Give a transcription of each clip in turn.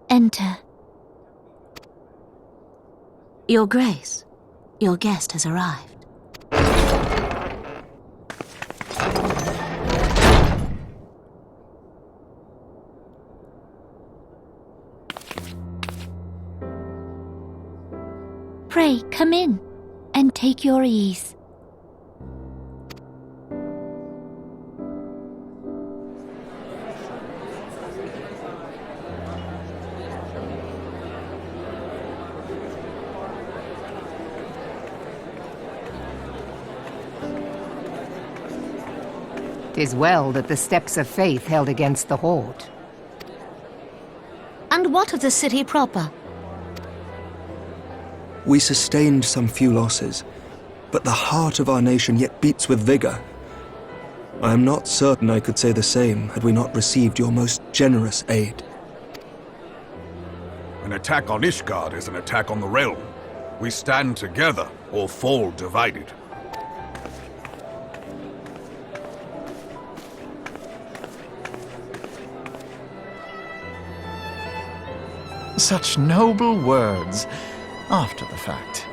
Enter. Your Grace, your guest has arrived. Pray, come in, and take your ease. "'Tis well that the steps of faith held against the horde." And what of the city proper? We sustained some few losses, but the heart of our nation yet beats with vigor. I am not certain I could say the same had we not received your most generous aid. An attack on Ishgard is an attack on the realm. We stand together or fall divided. Such noble words, after the fact.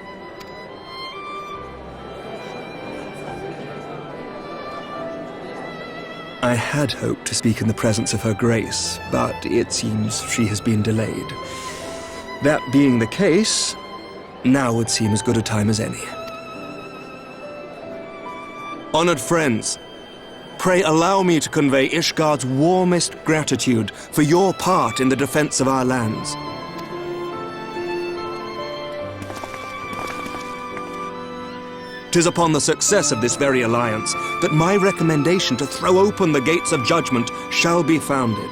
I had hoped to speak in the presence of her grace, but it seems she has been delayed. That being the case, now would seem as good a time as any. Honored friends, pray allow me to convey Ishgard's warmest gratitude for your part in the defense of our lands. "'Tis upon the success of this very alliance that my recommendation to throw open the gates of judgment shall be founded.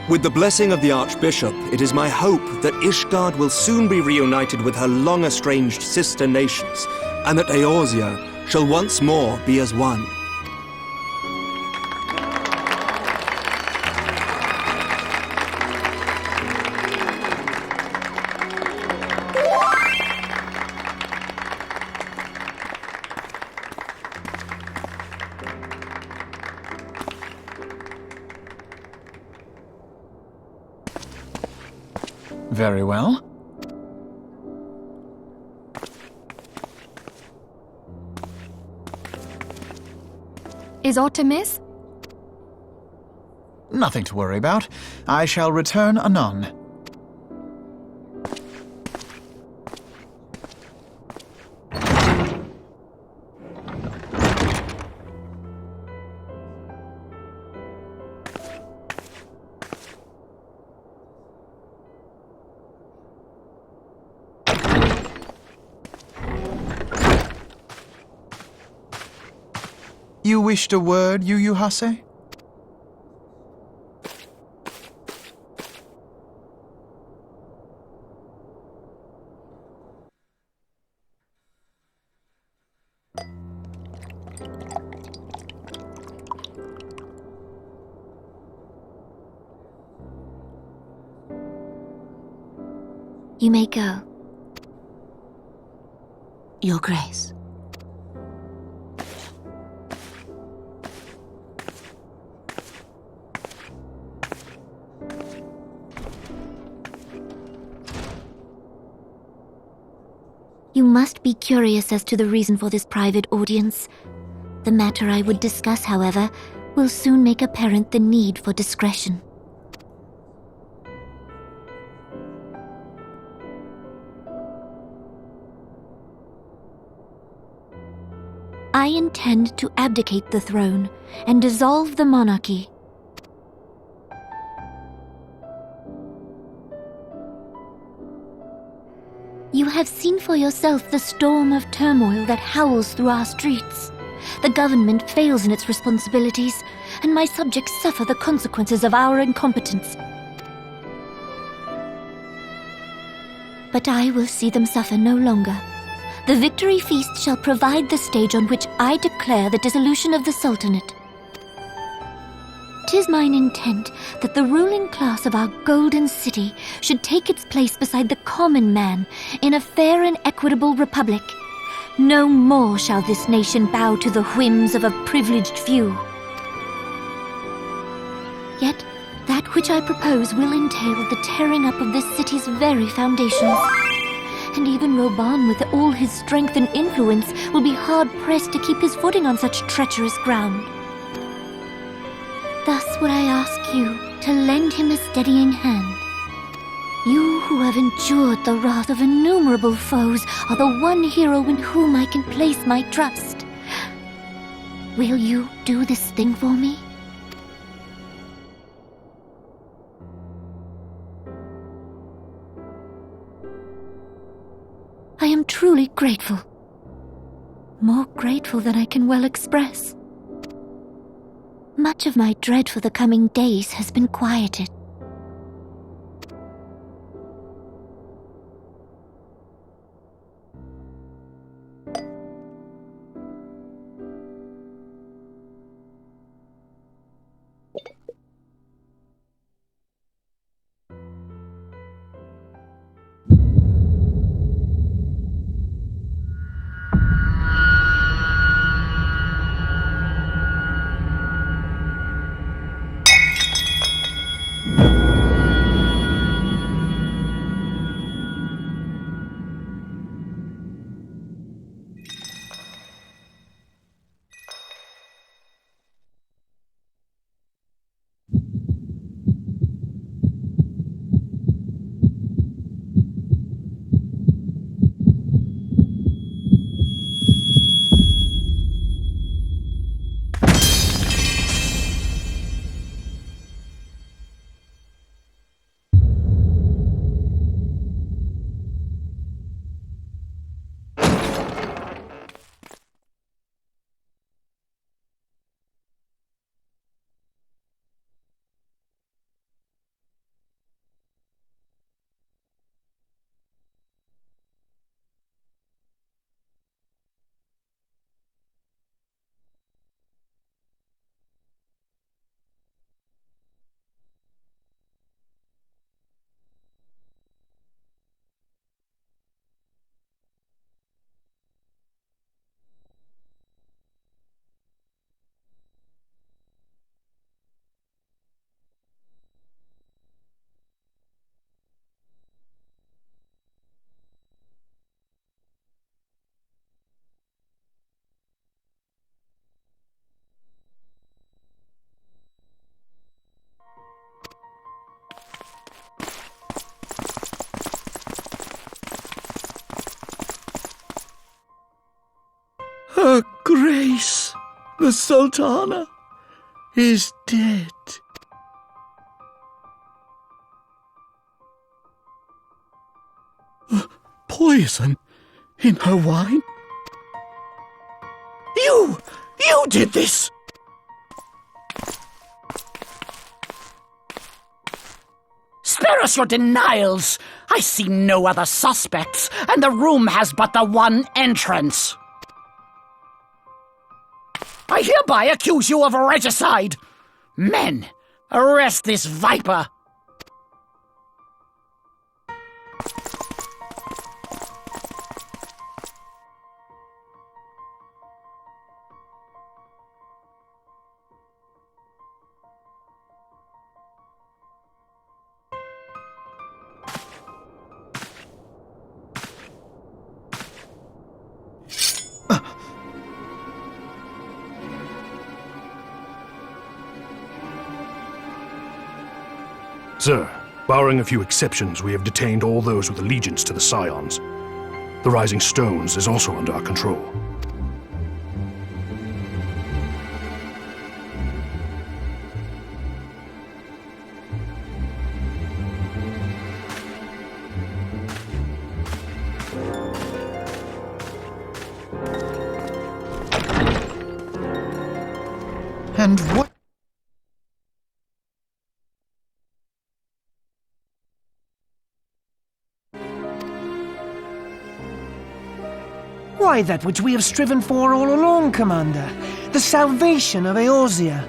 With the blessing of the Archbishop, it is my hope that Ishgard will soon be reunited with her long-estranged sister nations, and that Eorzea shall once more be as one." Very well. Is aught amiss? Nothing to worry about. I shall return anon. You wished a word, Yu Hase? You may go. Your Grace. You must be curious as to the reason for this private audience. The matter I would discuss, however, will soon make apparent the need for discretion. I intend to abdicate the throne and dissolve the monarchy. You have seen for yourself the storm of turmoil that howls through our streets. The government fails in its responsibilities, and my subjects suffer the consequences of our incompetence. But I will see them suffer no longer. The victory feast shall provide the stage on which I declare the dissolution of the Sultanate. 'Tis mine intent that the ruling class of our golden city should take its place beside the common man in a fair and equitable republic. No more shall this nation bow to the whims of a privileged few. Yet, that which I propose will entail the tearing up of this city's very foundations. And even Roban, with all his strength and influence, will be hard-pressed to keep his footing on such treacherous ground. Thus would I ask you to lend him a steadying hand. You who have endured the wrath of innumerable foes are the one hero in whom I can place my trust. Will you do this thing for me? I am truly grateful. More grateful than I can well express. Much of my dread for the coming days has been quieted. Her Grace, the Sultana, is dead. Poison in her wine? You did this! Spare us your denials! I see no other suspects, and the room has but the one entrance. I hereby accuse you of regicide! Men, arrest this viper! Sir, barring a few exceptions, we have detained all those with allegiance to the Scions. The Rising Stones is also under our control. And what? Why, that which we have striven for all along, Commander. The salvation of Eorzea.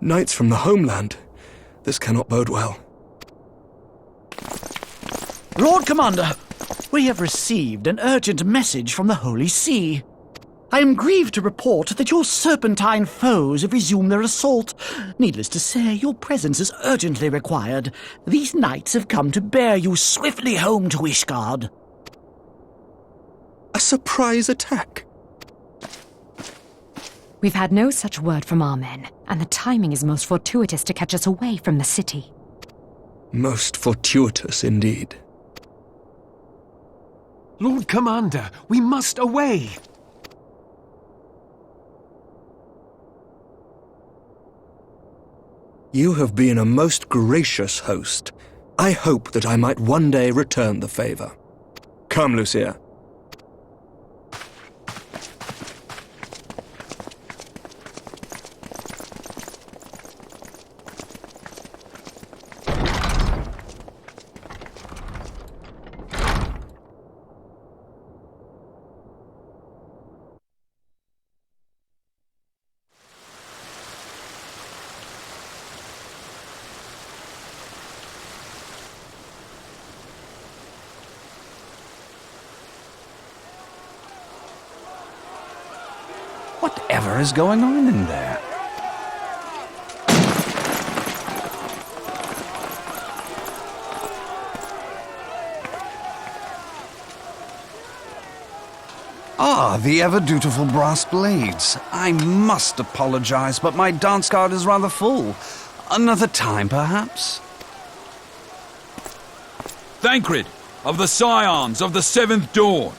Knights from the homeland. This cannot bode well. Lord Commander, we have received an urgent message from the Holy See. I am grieved to report that your serpentine foes have resumed their assault. Needless to say, your presence is urgently required. These knights have come to bear you swiftly home to Ishgard. A surprise attack? We've had no such word from our men, and the timing is most fortuitous to catch us away from the city. Most fortuitous indeed. Lord Commander, we must away! You have been a most gracious host. I hope that I might one day return the favor. Come, Lucia. Whatever is going on in there? Ah, the ever-dutiful brass blades. I must apologize, but my dance card is rather full. Another time, perhaps? Thancred, of the Scions of the Seventh Dawn.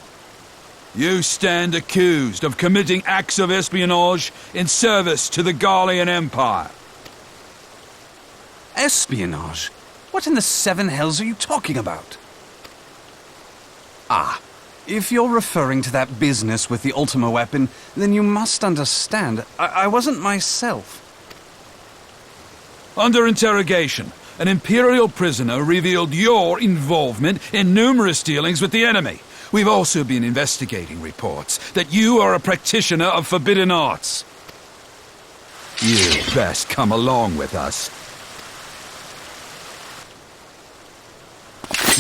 You stand accused of committing acts of espionage in service to the Garlean Empire. Espionage? What in the seven hells are you talking about? Ah, if you're referring to that business with the Ultima weapon, then you must understand, I wasn't myself. Under interrogation, an Imperial prisoner revealed your involvement in numerous dealings with the enemy. We've also been investigating reports that you are a practitioner of forbidden arts. You'd best come along with us.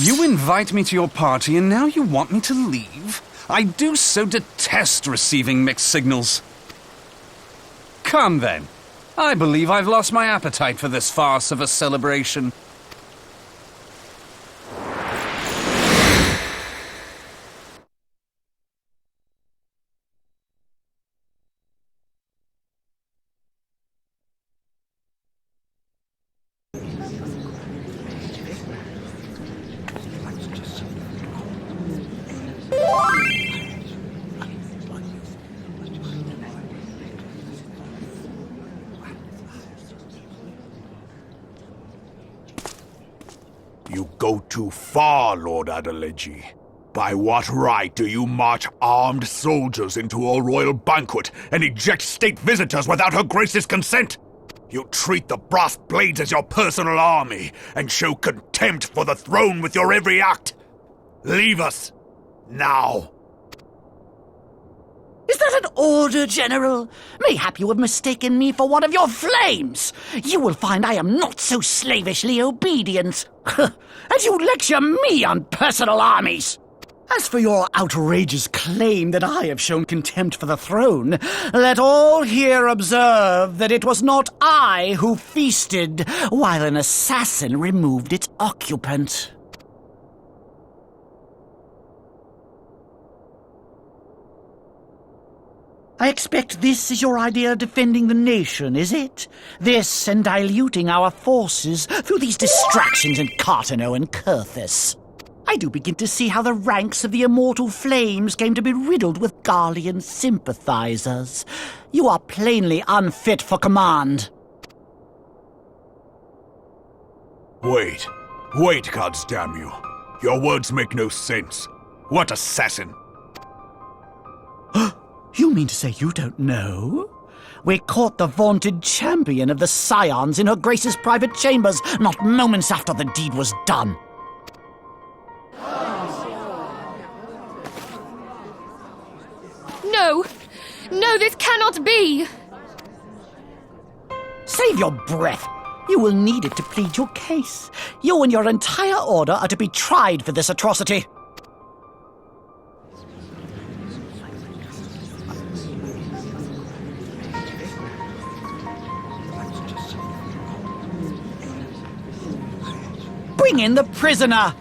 You invite me to your party and now you want me to leave? I do so detest receiving mixed signals. Come then. I believe I've lost my appetite for this farce of a celebration. You go too far, Lord Adeleji. By what right do you march armed soldiers into a royal banquet and eject state visitors without her grace's consent? You treat the brass blades as your personal army and show contempt for the throne with your every act. Leave us, now. Is that an order, General? Mayhap you have mistaken me for one of your flames. You will find I am not so slavishly obedient. And you lecture me on personal armies. As for your outrageous claim that I have shown contempt for the throne, let all here observe that it was not I who feasted while an assassin removed its occupant. I expect this is your idea of defending the nation, is it? This and diluting our forces through these distractions in Cartano and Kurthis. I do begin to see how the ranks of the Immortal Flames came to be riddled with Garlean sympathizers. You are plainly unfit for command. Wait, goddamn you. Your words make no sense. What assassin? You mean to say you don't know? We caught the vaunted champion of the Scions in her Grace's private chambers not moments after the deed was done. No! No, this cannot be! Save your breath. You will need it to plead your case. You and your entire order are to be tried for this atrocity. Bring in the prisoner!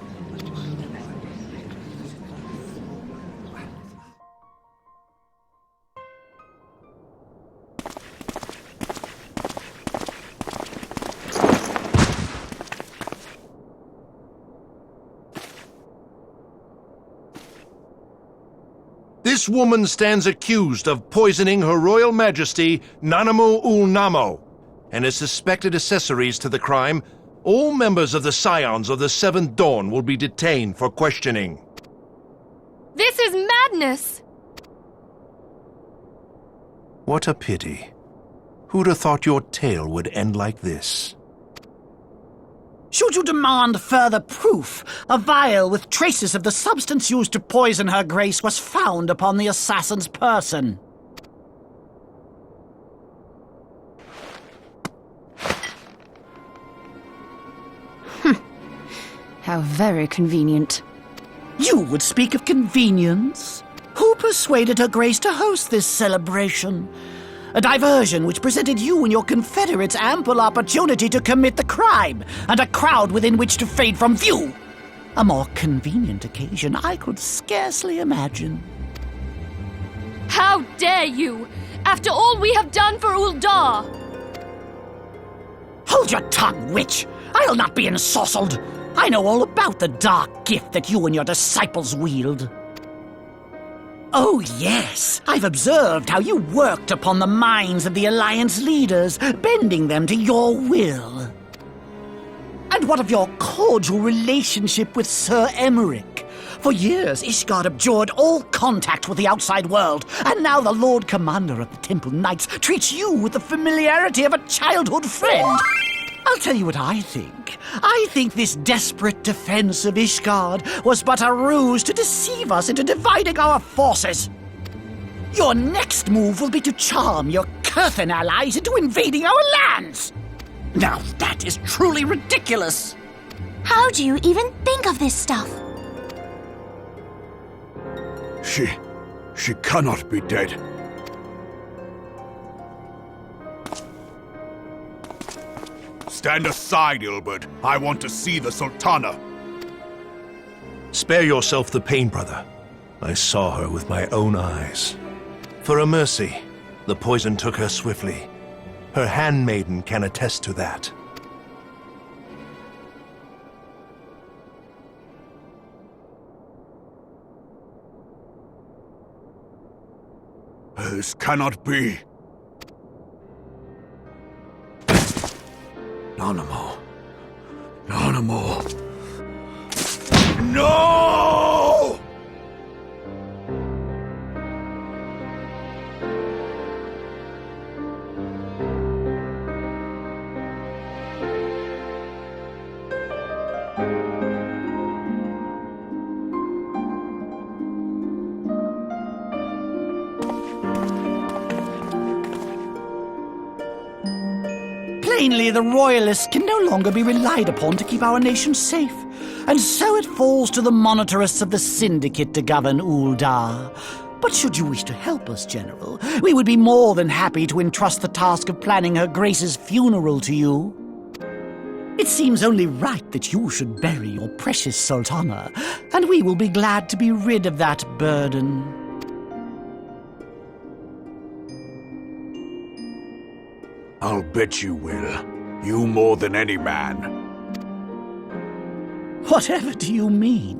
This woman stands accused of poisoning Her Royal Majesty Nanamu ul Namo, and as suspected accessories to the crime, all members of the Scions of the Seventh Dawn will be detained for questioning. This is madness! What a pity. Who'd have thought your tale would end like this? Should you demand further proof, a vial with traces of the substance used to poison Her Grace was found upon the assassin's person. How very convenient. You would speak of convenience? Who persuaded Her Grace to host this celebration? A diversion which presented you and your confederates ample opportunity to commit the crime, and a crowd within which to fade from view. A more convenient occasion I could scarcely imagine. How dare you! After all we have done for Uldar! Hold your tongue, witch! I'll not be ensorcelled! I know all about the dark gift that you and your disciples wield. Oh, yes. I've observed how you worked upon the minds of the Alliance leaders, bending them to your will. And what of your cordial relationship with Sir Emmerich? For years, Ishgard abjured all contact with the outside world, and now the Lord Commander of the Temple Knights treats you with the familiarity of a childhood friend. I'll tell you what I think. I think this desperate defense of Ishgard was but a ruse to deceive us into dividing our forces. Your next move will be to charm your Kurthan allies into invading our lands. Now that is truly ridiculous. How do you even think of this stuff? She cannot be dead. Stand aside, Ilbert. I want to see the Sultana. Spare yourself the pain, brother. I saw her with my own eyes. For a mercy, the poison took her swiftly. Her handmaiden can attest to that. This cannot be. Nanamo. No! Plainly, the Royalists can no longer be relied upon to keep our nation safe, and so it falls to the monitorists of the Syndicate to govern Uldar. But should you wish to help us, General, we would be more than happy to entrust the task of planning Her Grace's funeral to you. It seems only right that you should bury your precious Sultana, and we will be glad to be rid of that burden. I'll bet you will. You more than any man. Whatever do you mean?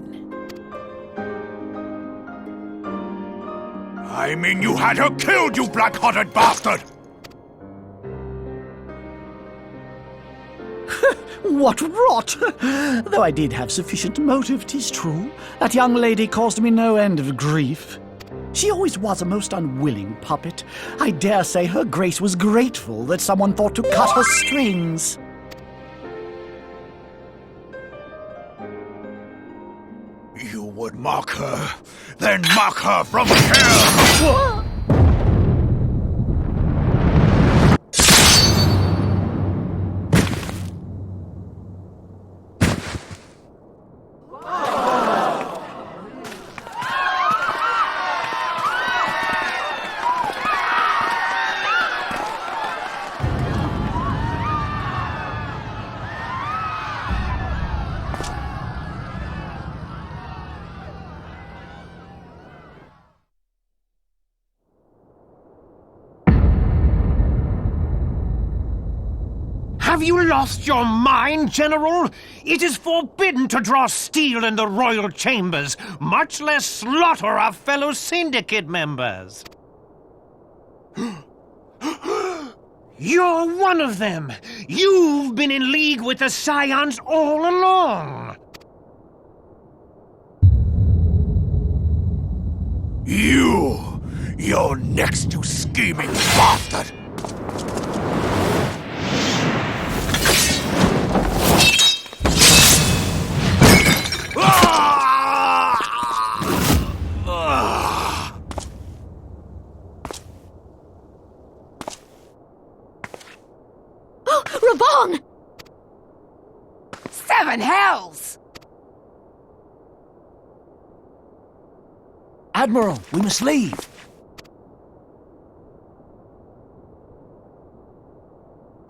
I mean you had her killed, you black-hearted bastard! What rot! Though I did have sufficient motive, 'tis true. That young lady caused me no end of grief. She always was a most unwilling puppet. I dare say Her Grace was grateful that someone thought to cut her strings. You would mock her, then mock her from here! Have you lost your mind, General? It is forbidden to draw steel in the royal chambers, much less slaughter our fellow syndicate members. You're one of them! You've been in league with the Scions all along! You're next, you scheming bastard! Looong! Seven hells! Admiral, we must leave.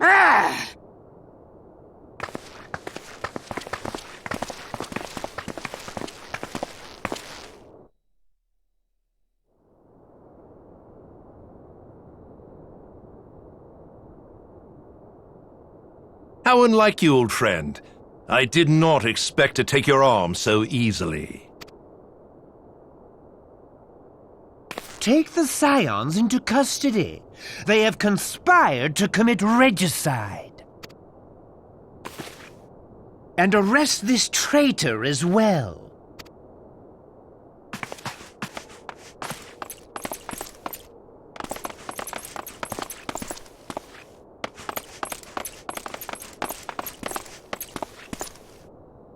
Ah! How unlike you, old friend. I did not expect to take your arm so easily. Take the Scions into custody. They have conspired to commit regicide. And arrest this traitor as well.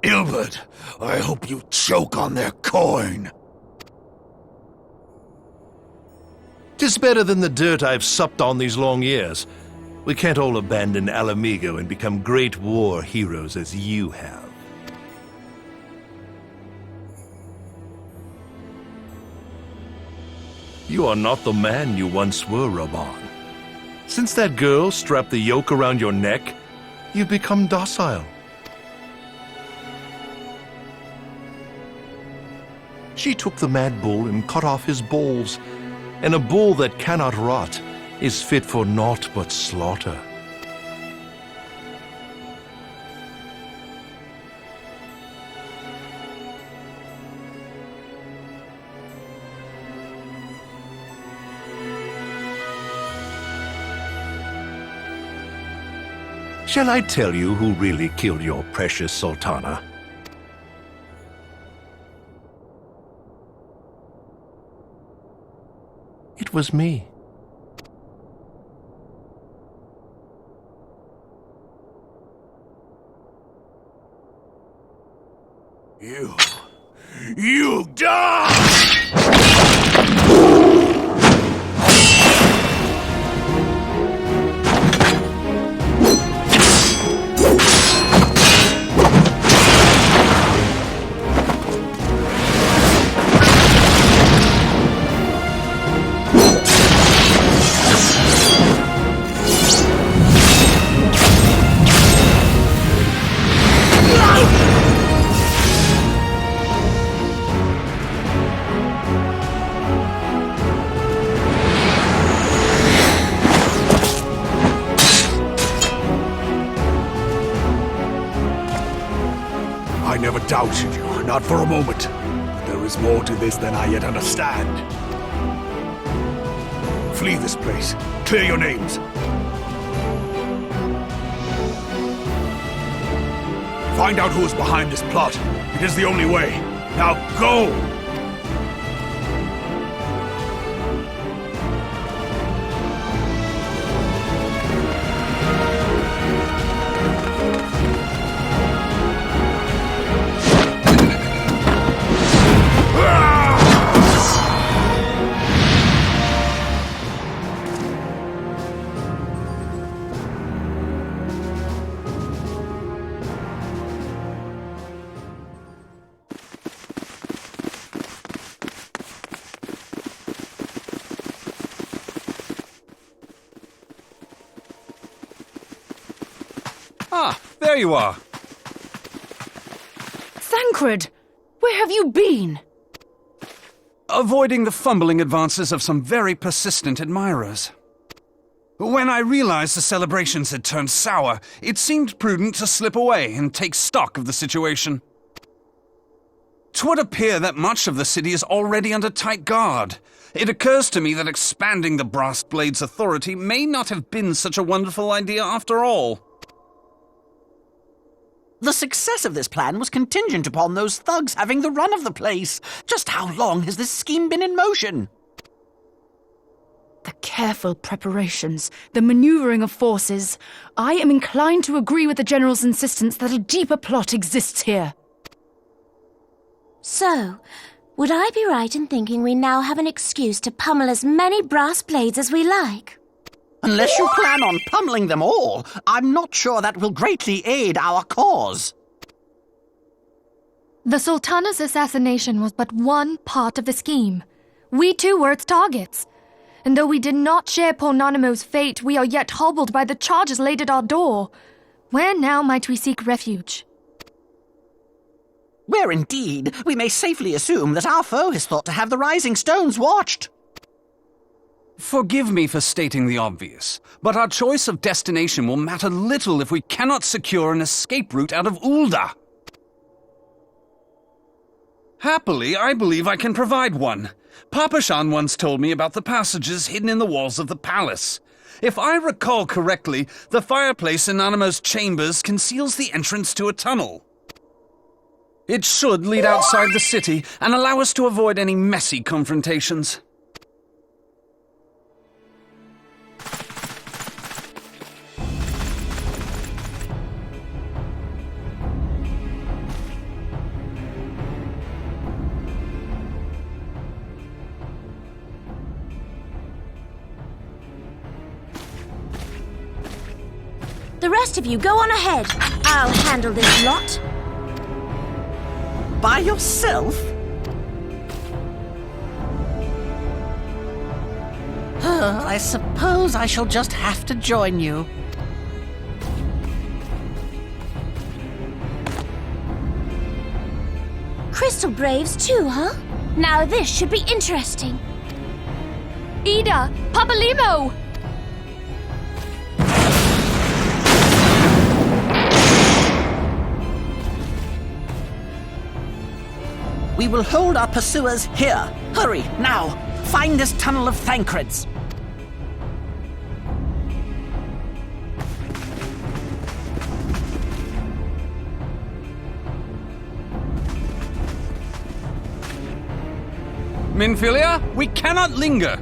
Ilbert, I hope you choke on their coin. 'Tis better than the dirt I've supped on these long years. We can't all abandon Alamigo and become great war heroes as you have. You are not the man you once were, Raban. Since that girl strapped the yoke around your neck, you've become docile. She took the mad bull and cut off his balls, and a bull that cannot rot is fit for naught but slaughter. Shall I tell you who really killed your precious Sultana? It was me. You die! I never doubted you, not for a moment. But there is more to this than I yet understand. Flee this place. Clear your names. Find out who is behind this plot. It is the only way. Now go! Ah, there you are. Thancred! Where have you been? Avoiding the fumbling advances of some very persistent admirers. When I realized the celebrations had turned sour, it seemed prudent to slip away and take stock of the situation. 'Twould appear that much of the city is already under tight guard. It occurs to me that expanding the Brass Blade's authority may not have been such a wonderful idea after all. The success of this plan was contingent upon those thugs having the run of the place. Just how long has this scheme been in motion? The careful preparations, the maneuvering of forces. I am inclined to agree with the General's insistence that a deeper plot exists here. So, would I be right in thinking we now have an excuse to pummel as many brass blades as we like? Unless you plan on pummeling them all, I'm not sure that will greatly aid our cause. The Sultana's assassination was but one part of the scheme. We too were its targets. And though we did not share poor Nanamo's fate, we are yet hobbled by the charges laid at our door. Where now might we seek refuge? Where indeed, we may safely assume that our foe has thought to have the Rising Stones watched. Forgive me for stating the obvious, but our choice of destination will matter little if we cannot secure an escape route out of Ulda. Happily, I believe I can provide one. Papashan once told me about the passages hidden in the walls of the palace. If I recall correctly, the fireplace in Nanamo's chambers conceals the entrance to a tunnel. It should lead outside the city and allow us to avoid any messy confrontations. The rest of you go on ahead. I'll handle this lot. By yourself? I suppose I shall just have to join you. Crystal Braves too, huh? Now this should be interesting. Ida! Papalimo! We will hold our pursuers here. Hurry, now! Find this tunnel of Thancreds. Minfilia, we cannot linger.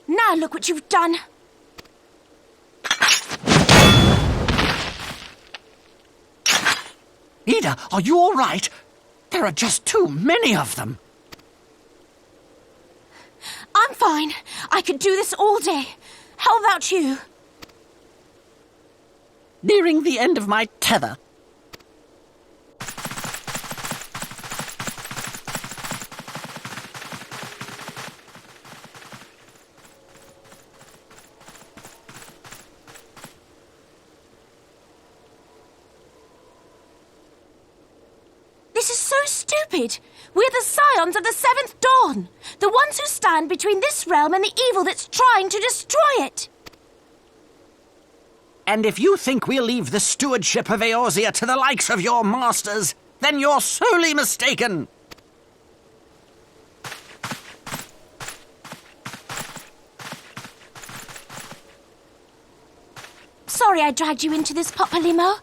Now look what you've done. Ida, are you all right? There are just too many of them. I'm fine. I could do this all day. How about you? Nearing the end of my tether. This is so stupid. We're the scions of the Seventh Dawn. The ones who stand between this realm and the evil that's trying to destroy it. And if you think we'll leave the stewardship of Eorzea to the likes of your masters, then you're sorely mistaken. sorry I dragged you into this, Papalymo.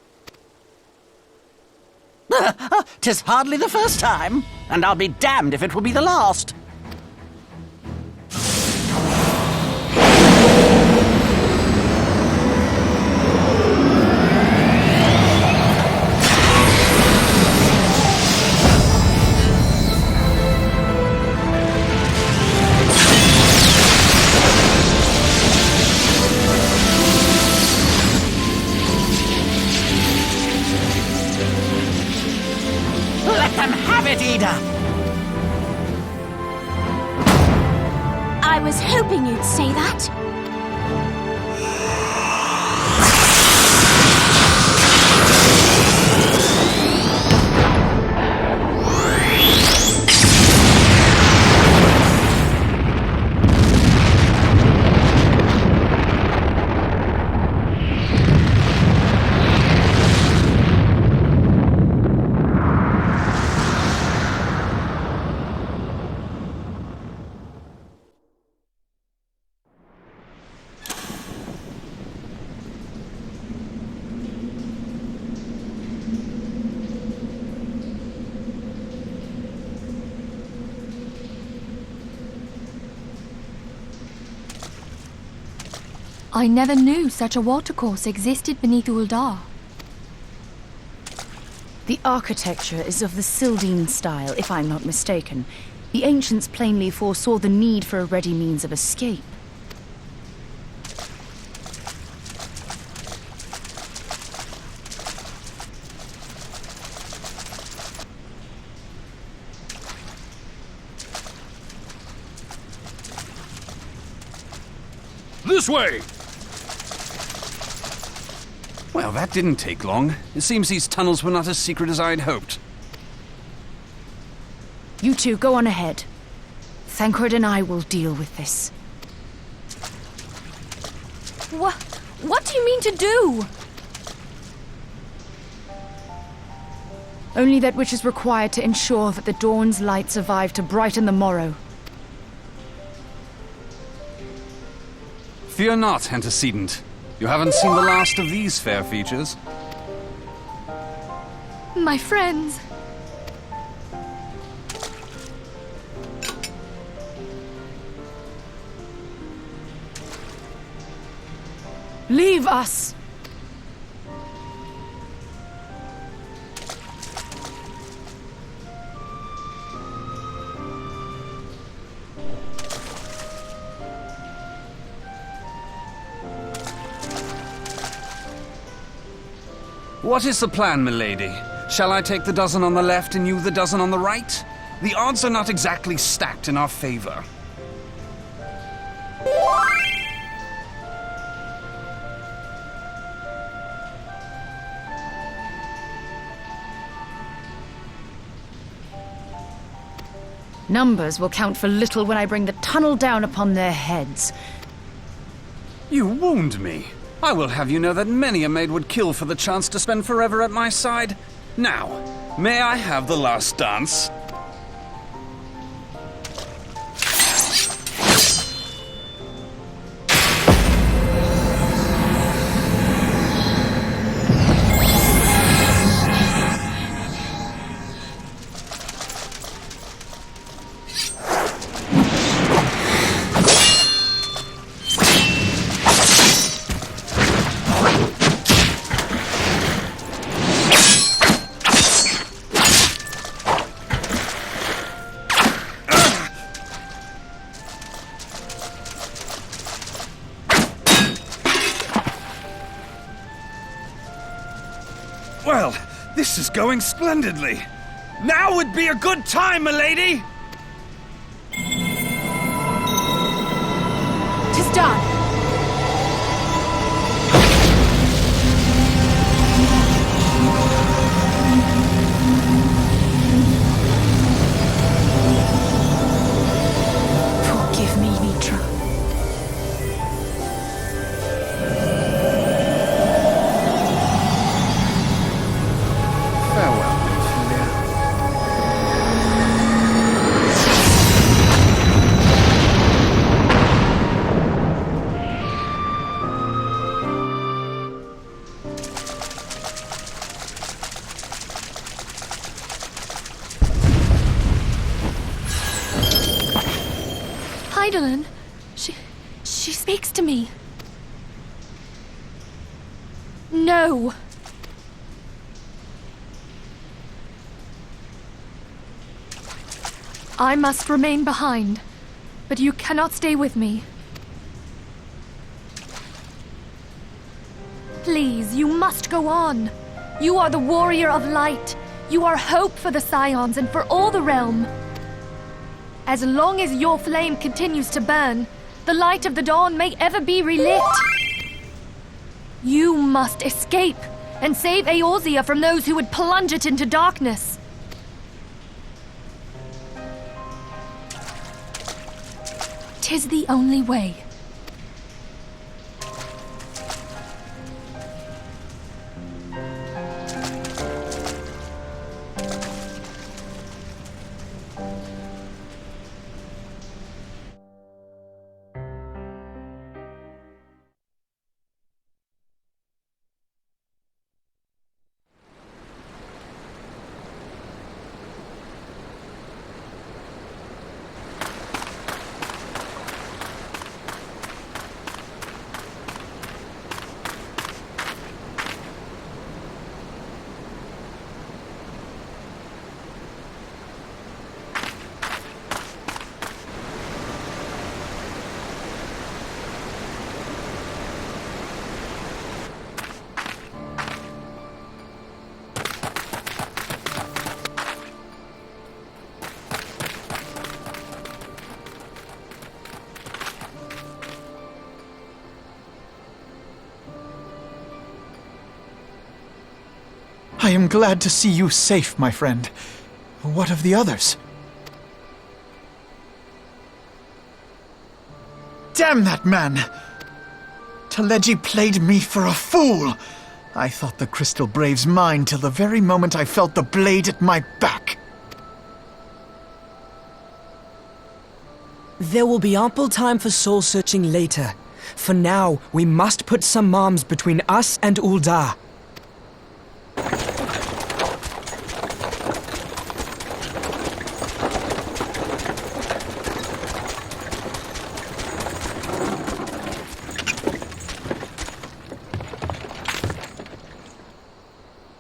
'Tis hardly the first time, and I'll be damned if it will be the last. Let them have it, Ida! I was hoping you'd say that. I never knew such a watercourse existed beneath Uldar. The architecture is of the Sildine style, if I'm not mistaken. The ancients plainly foresaw the need for a ready means of escape. This way! Well, that didn't take long. It seems these tunnels were not as secret as I'd hoped. You two go on ahead. Thancred and I will deal with this. What do you mean to do? Only that which is required to ensure that the dawn's light survive to brighten the morrow. Fear not, antecedent. You haven't seen the last of these fair features. My friends. Leave us! What is the plan, milady? Shall I take the dozen on the left and you the dozen on the right? The odds are not exactly stacked in our favor. Numbers will count for little when I bring the tunnel down upon their heads. You wound me. I will have you know that many a maid would kill for the chance to spend forever at my side. Now, may I have the last dance? Well, this is going splendidly. Now would be a good time, milady! 'Tis done! Forgive me, Mitra. Farewell, Ophelia. Eidolon, she speaks to me. No. I must remain behind, but you cannot stay with me. Please, you must go on. You are the warrior of light. You are hope for the Scions and for all the realm. As long as your flame continues to burn, the light of the dawn may ever be relit. You must escape and save Eorzea from those who would plunge it into darkness. "'Tis the only way. I am glad to see you safe, my friend. What of the others? Damn that man! Taleji played me for a fool! I thought the Crystal Brave's mine till the very moment I felt the blade at my back. There will be ample time for soul-searching later. For now, we must put some arms between us and Ul'dah.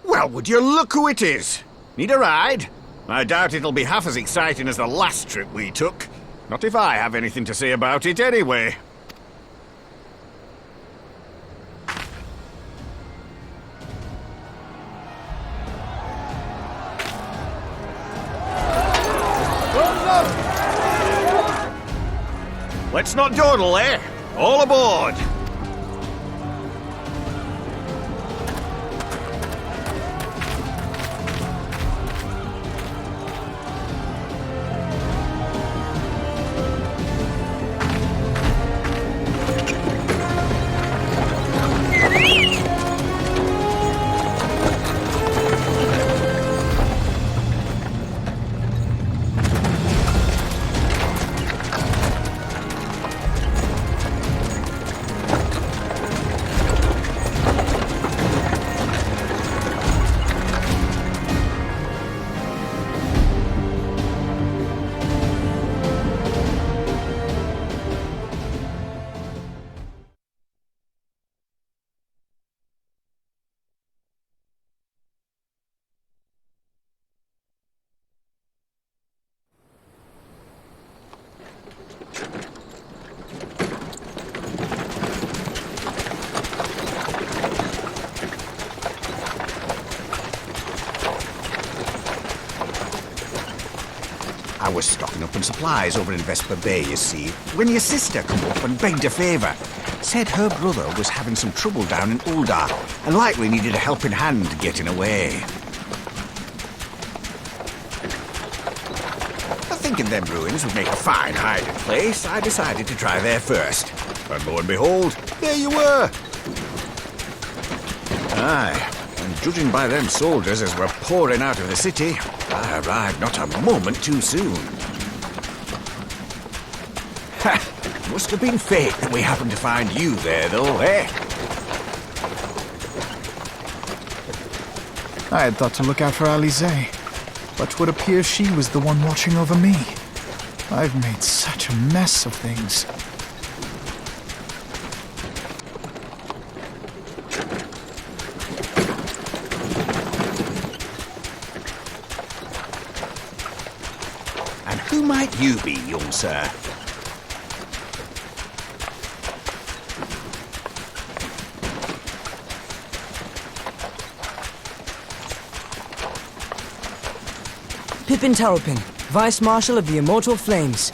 Well, would you look who it is? Need a ride? I doubt it'll be half as exciting as the last trip we took. Not if I have anything to say about it anyway. Let's not dawdle, eh? All aboard! I was stocking up on supplies over in Vesper Bay, you see, when your sister come up and begged a favour. Said her brother was having some trouble down in Ul'dah and likely needed a helping hand getting away. Thinking them ruins would make a fine hiding place, I decided to try there first. And lo and behold, there you were! Aye, and judging by them soldiers as were pouring out of the city, I arrived not a moment too soon. Ha! Must have been fate that we happened to find you there, though, eh? I had thought to look out for Alize, but would appear she was the one watching over me. I've made such a mess of things. And who might you be, young sir? Pippin Taropin, Vice Marshal of the Immortal Flames.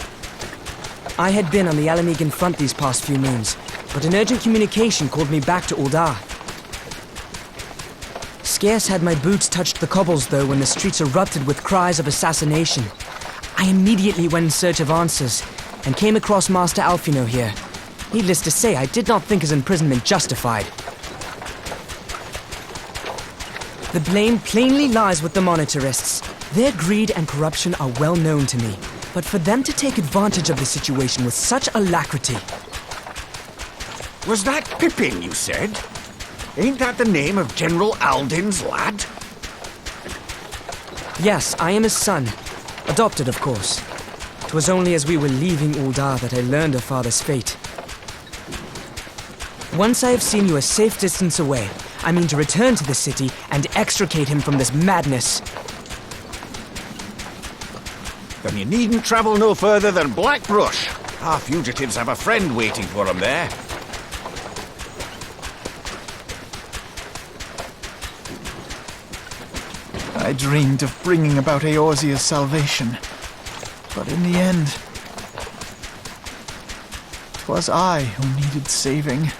I had been on the Alamegan front these past few moons, but an urgent communication called me back to Uldar. Scarce had my boots touched the cobbles, though, when the streets erupted with cries of assassination. I immediately went in search of answers, and came across Master Alfino here. Needless to say, I did not think his imprisonment justified. The blame plainly lies with the Monitarists. Their greed and corruption are well known to me, but for them to take advantage of the situation with such alacrity... Was that Pippin, you said? Ain't that the name of General Aldin's lad? Yes, I am his son. Adopted, of course. 'Twas only as we were leaving Uldar that I learned of father's fate. Once I have seen you a safe distance away, I mean to return to the city and extricate him from this madness. Then you needn't travel no further than Blackbrush. Our fugitives have a friend waiting for them there. I dreamed of bringing about Eorzea's salvation, but in the end, 'twas I who needed saving.